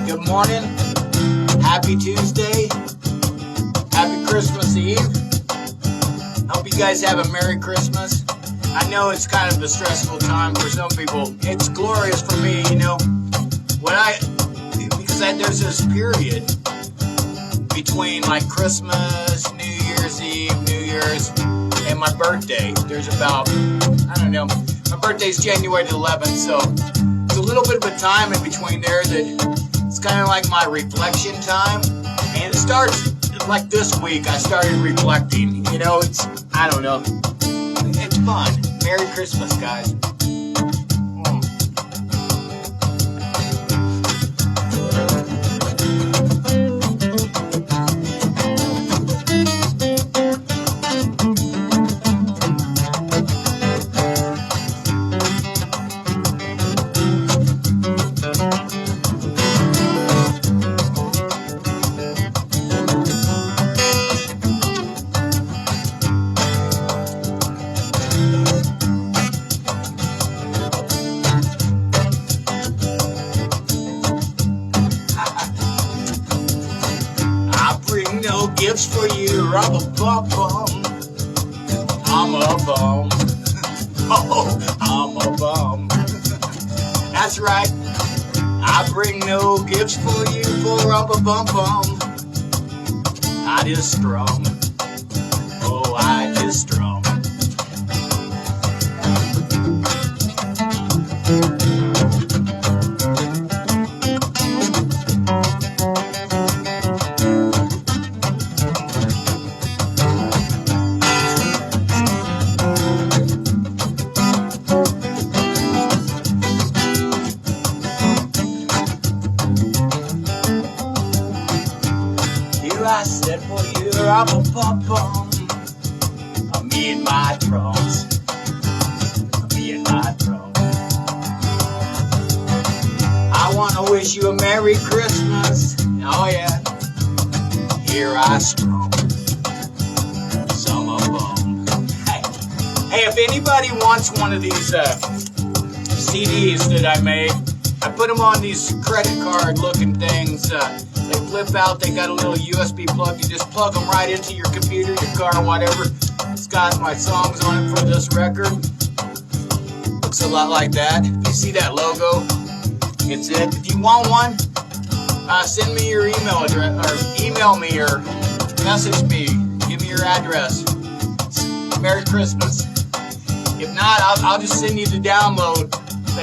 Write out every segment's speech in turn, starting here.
Good morning. Happy Tuesday. Happy Christmas Eve. Hope you guys have a Merry Christmas. I know it's kind of a stressful time for some people. It's glorious for me, you know. Because there's this period between like Christmas, New Year's Eve, New Year's, and my birthday. There's about, I don't know, my birthday's January the 11th, so it's a little bit of a time in between there that it's kind of like my reflection time. And it starts like this week. I started reflecting. You know, I don't know. It's fun. Merry Christmas, guys. No gifts for you, I'm a bum. I'm a bum. Oh, I'm a bum. That's right. I bring no gifts for you, for I'm a bum. I just strum. Oh, I just strum. I said for you, I'm a bum. Me and my drums. Me and my drums. I want to wish you a Merry Christmas. Oh yeah. Here I strum. Some a bum. Hey, if anybody wants one of these CDs that I made, I put them on these credit card looking things. They flip out, they got a little USB plug. You just plug them right into your computer, your car, whatever. It's got my songs on it for this record. Looks a lot like that. If you see that logo, it's it. If you want one, send me your email address, or email me, or message me. Give me your address. Merry Christmas. If not, I'll just send you the download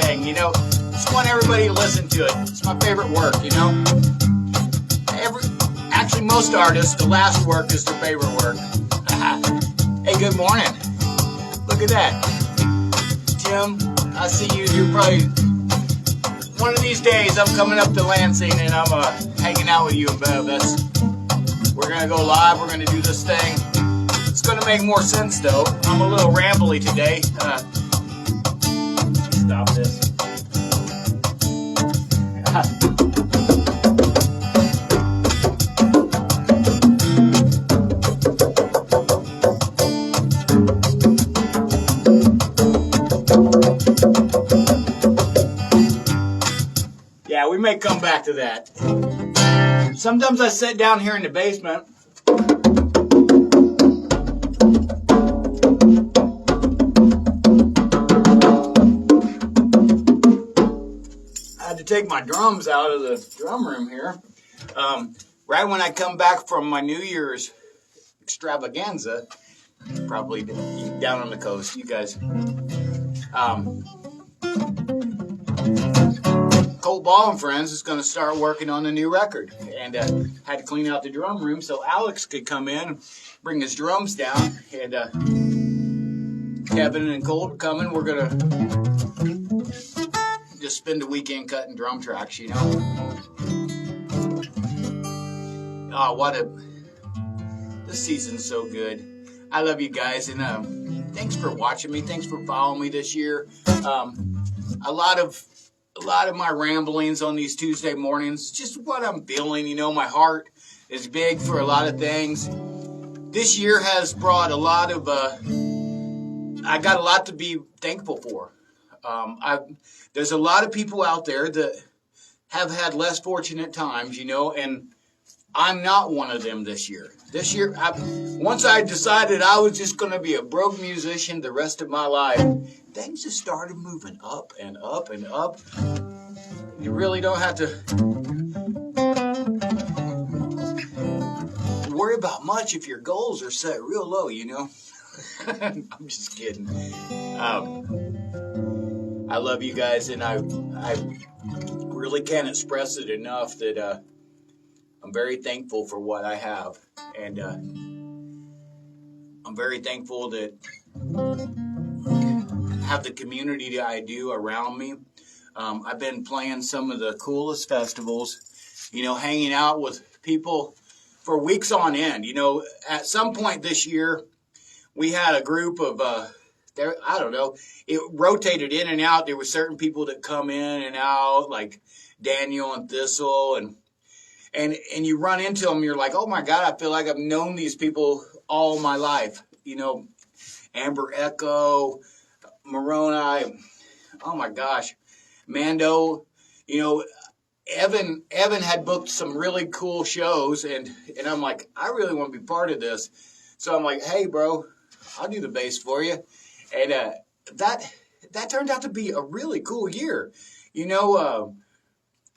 thing, you know. Just want everybody to listen to it. It's my favorite work, you know. Actually, most artists, the last work is their favorite work. Hey, good morning. Look at that. Tim, I see you. You're probably, one of these days, I'm coming up to Lansing and I'm hanging out with you and Bev. We're going to go live. We're going to do this thing. It's going to make more sense, though. I'm a little rambly today. Stop this. Yeah, we may come back to that. Sometimes I sit down here in the basement. I had to take my drums out of the drum room here. Right when I come back from my New Year's extravaganza, probably down on the coast, you guys. Colt Ball and Friends is going to start working on the new record, and had to clean out the drum room so Alex could come in, bring his drums down, and Kevin and Colt are coming. We're going to just spend the weekend cutting drum tracks, you know. Oh, this season's so good. I love you guys, and thanks for watching me. Thanks for following me this year. A lot of my ramblings on these Tuesday mornings, just what I'm feeling, you know. My heart is big for a lot of things. This year has brought a lot of, I got a lot to be thankful for. There's a lot of people out there that have had less fortunate times, and I'm not one of them this year. This year, once I decided I was just going to be a broke musician the rest of my life, things just started moving up and up and up. You really don't have to worry about much if your goals are set real low, I'm just kidding. I love you guys, and I really can't express it enough that I'm very thankful for what I have, and I'm very thankful that I have the community that I do around me. I've been playing some of the coolest festivals, hanging out with people for weeks on end. At some point this year, we had a group of, I don't know, it rotated in and out. There were certain people that come in and out, like Daniel and Thistle, and you run into them, you're like, oh my God, I feel like I've known these people all my life. Amber Echo, Moroni, oh my gosh, Mando, Evan had booked some really cool shows, and I'm like, I really want to be part of this. So I'm like, hey, bro, I'll do the bass for you. And that turned out to be a really cool year.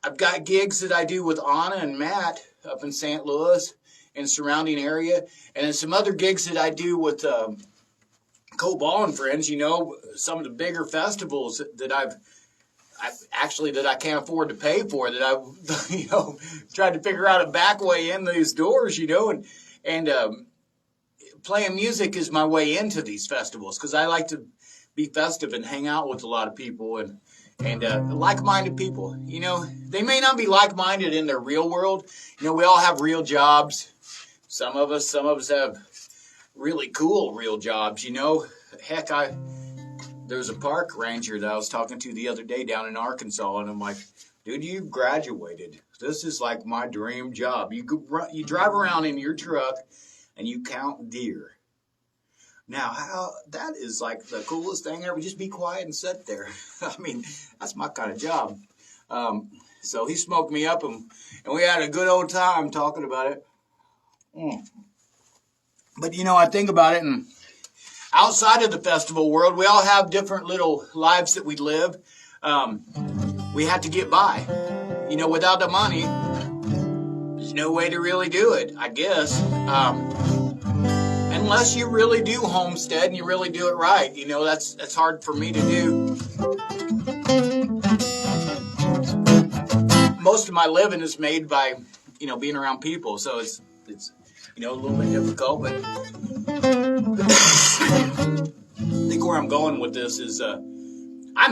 I've got gigs that I do with Anna and Matt up in St. Louis and surrounding area, and then some other gigs that I do with Cole Ball and friends. Some of the bigger festivals that I've actually that I can't afford to pay for, that I've tried to figure out a back way in these doors, and playing music is my way into these festivals because I like to be festive and hang out with a lot of people and like-minded people. They may not be like-minded in their real world. We all have real jobs. Some of us have really cool real jobs. Heck, there was a park ranger that I was talking to the other day down in Arkansas, and I'm like, dude, you graduated. This is like my dream job. You drive around in your truck and you count deer. Now, how that is like the coolest thing ever. Just be quiet and sit there. I mean, that's my kind of job. So he smoked me up, and we had a good old time talking about it. But, I think about it, and outside of the festival world, we all have different little lives that we live. We have to get by. Without the money, there's no way to really do it, I guess. Unless you really do homestead and you really do it right. That's hard for me to do. Most of my living is made by, being around people. So it's a little bit difficult. But I think where I'm going with this is I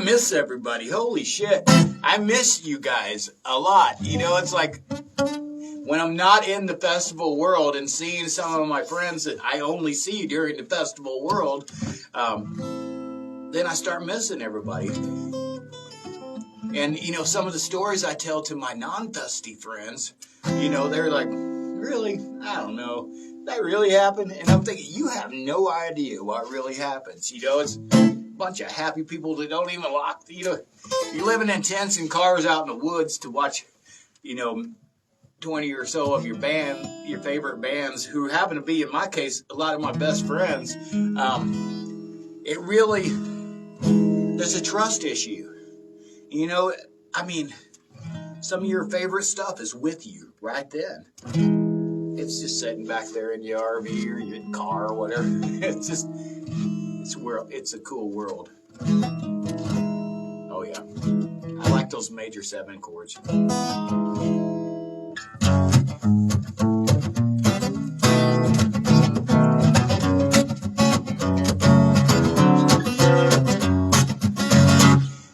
miss everybody. Holy shit. I miss you guys a lot. It's like when I'm not in the festival world and seeing some of my friends that I only see during the festival world, then I start missing everybody. And, some of the stories I tell to my non-festy friends, they're like, really? I don't know. That really happened? And I'm thinking, you have no idea what really happens. It's a bunch of happy people that don't even lock, you're living in tents and cars out in the woods to watch, 20 or so of your favorite bands, who happen to be, in my case, a lot of my best friends. It really, there's a trust issue. Some of your favorite stuff is with you right then. It's just sitting back there in your RV or your car or whatever. It's a cool world. Oh yeah. I like those major 7 chords.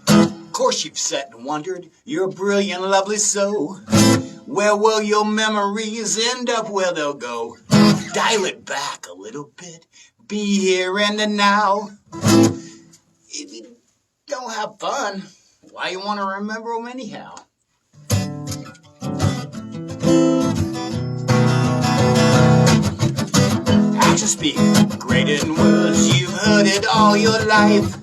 Of course you've sat and wondered, you're a brilliant, lovely soul. Where will your memories end up, where they'll go? Dial it back a little bit, be here in the now. If you don't have fun, why you want to remember them anyhow? Actions speak greater than words, you've heard it all your life.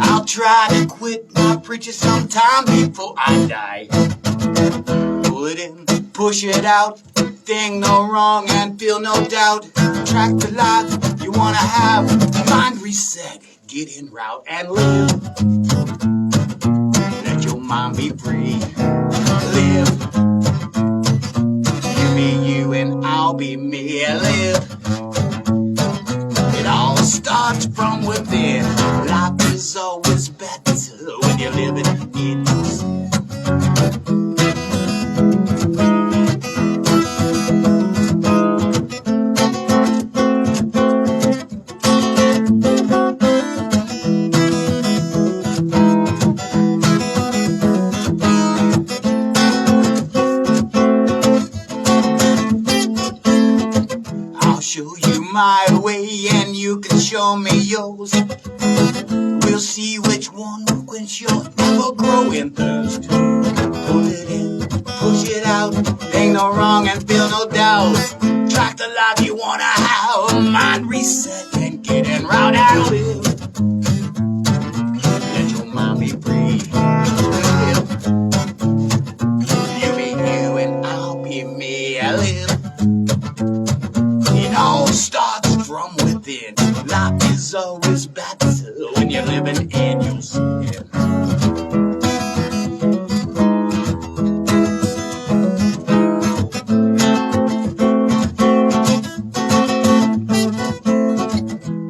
I'll try to quit my preaching sometime before I die. Pull it in, push it out, think no wrong and feel no doubt. Track the life you wanna have, mind reset, get en route and live. Let your mind be free, live. You be you and I'll be me, live. It all starts from within. Life is always better when you're living in your sin. Show you my way and you can show me yours. We'll see which one will quench your ever-growing thirst. Pull it in, push it out, ain't no wrong and feel no doubt. Track the life you wanna have, mind reset and get en route and live. Let your mind be free, live. You be you and I'll be me, live. It all starts from within. Life is always better when you're living in your skin.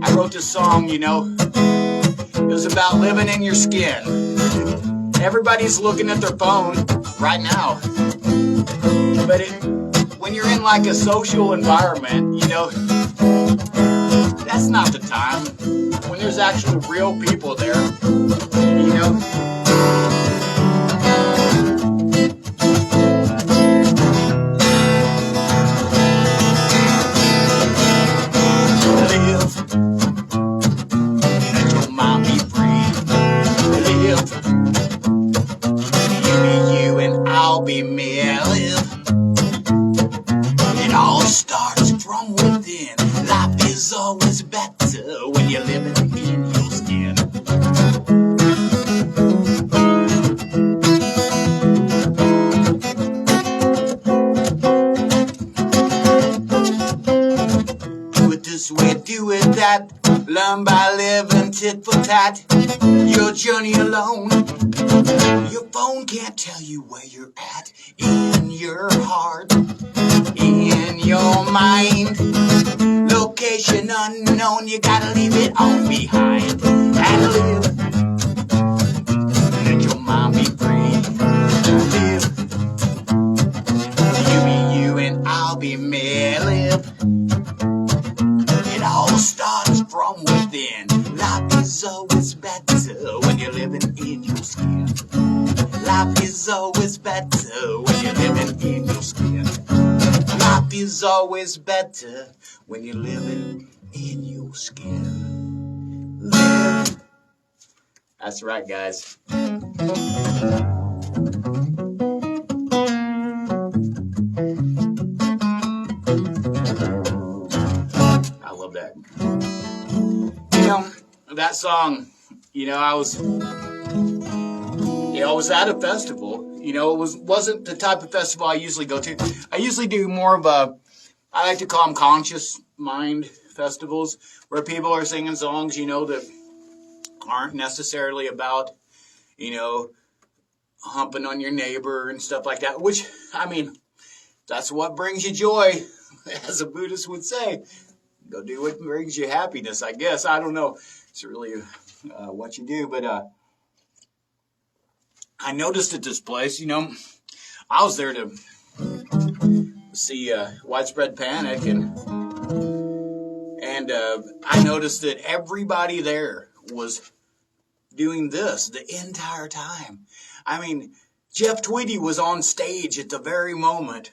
I wrote this song, it was about living in your skin. Everybody's looking at their phone right now. But when you're in like a social environment, that's not the time. When there's actually real people there, Live. Let your mind be free. Live. You be you and I'll be me. Live. It all starts from within. Life is always better when you're living in your skin. Do it this way, do it that. Learn by living tit for tat. Your journey alone. Your phone can't tell you where you're at. In your heart, in your mind. Location unknown, you gotta leave it all behind and live. Let your mind be free, live. You be you and I'll be me, live. It all starts from within. Life is always better when you're living in your skin. Life is always better when you're living in your skin. Life is always better when you're living in your skin. Live. That's right, guys. I love that. That song, I was at a festival. It wasn't the type of festival I usually go to. I usually do more of I like to call them conscious mind festivals, where people are singing songs, that aren't necessarily about, humping on your neighbor and stuff like that, which, that's what brings you joy, as a Buddhist would say. Go do what brings you happiness, I guess. I don't know. It's really what you do, but I noticed at this place, I was there to see Widespread Panic, and I noticed that everybody there was doing this the entire time. Jeff Tweedy was on stage at the very moment,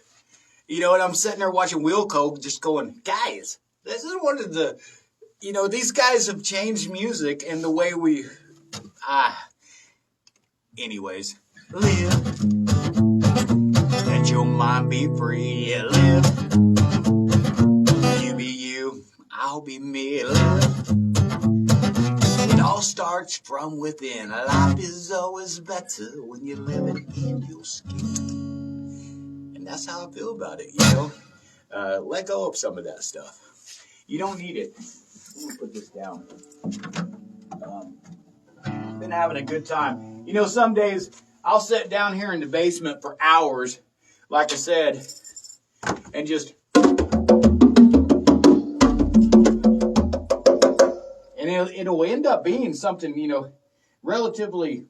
and I'm sitting there watching Wilco just going, guys, this is one of the, these guys have changed music and the way we, anyways, live. Let your mind be free, live. You be you, I'll be me, live. It all starts starts from within. Life is always better when you're living in your skin. And that's how I feel about it, you know. Let go of some of that stuff. You don't need it. Let me put this down. Been having a good time. You know, some days I'll sit down here in the basement for hours, like I said, and just... And it'll end up being something, you know, relatively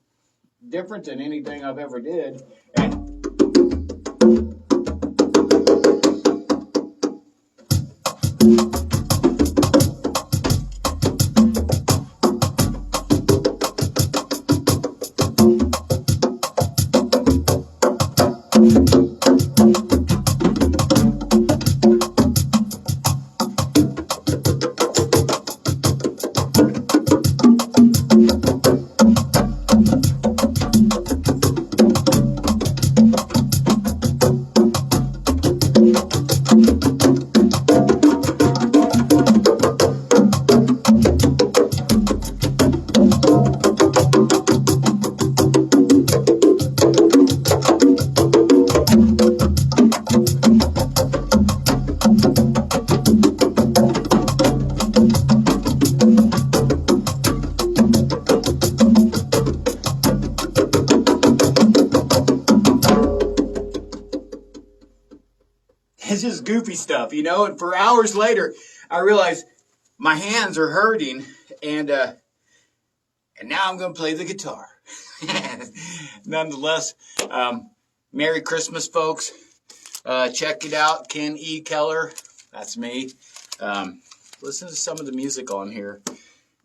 different than anything I've ever did. And it's just goofy stuff, you know. And for hours later, I realized my hands are hurting, and now I'm going to play the guitar. Nonetheless, Merry Christmas, folks. Check it out, Ken E. Keller. That's me. Listen to some of the music on here.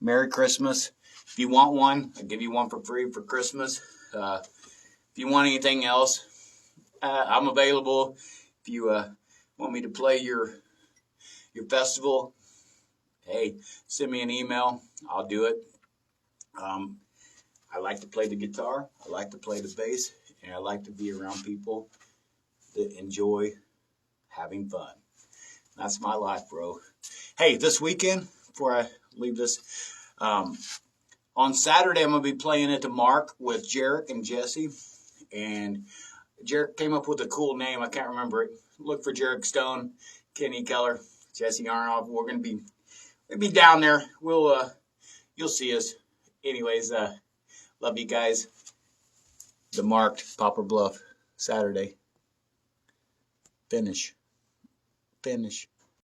Merry Christmas. If you want one, I'll give you one for free for Christmas. If you want anything else, I'm available. If you want me to play your festival, hey, send me an email. I'll do it. I like to play the guitar. I like to play the bass. And I like to be around people that enjoy having fun. That's my life, bro. Hey, this weekend, before I leave this, on Saturday I'm going to be playing at the Mark with Jarrek and Jesse. And Jarrek came up with a cool name. I can't remember it. Look for Jarrek Stone, Kenny Keller, Jesse Arnhart. We're going to be down there. You'll see us. Anyways, love you guys. The Marked, Poplar Bluff, Saturday. Finish.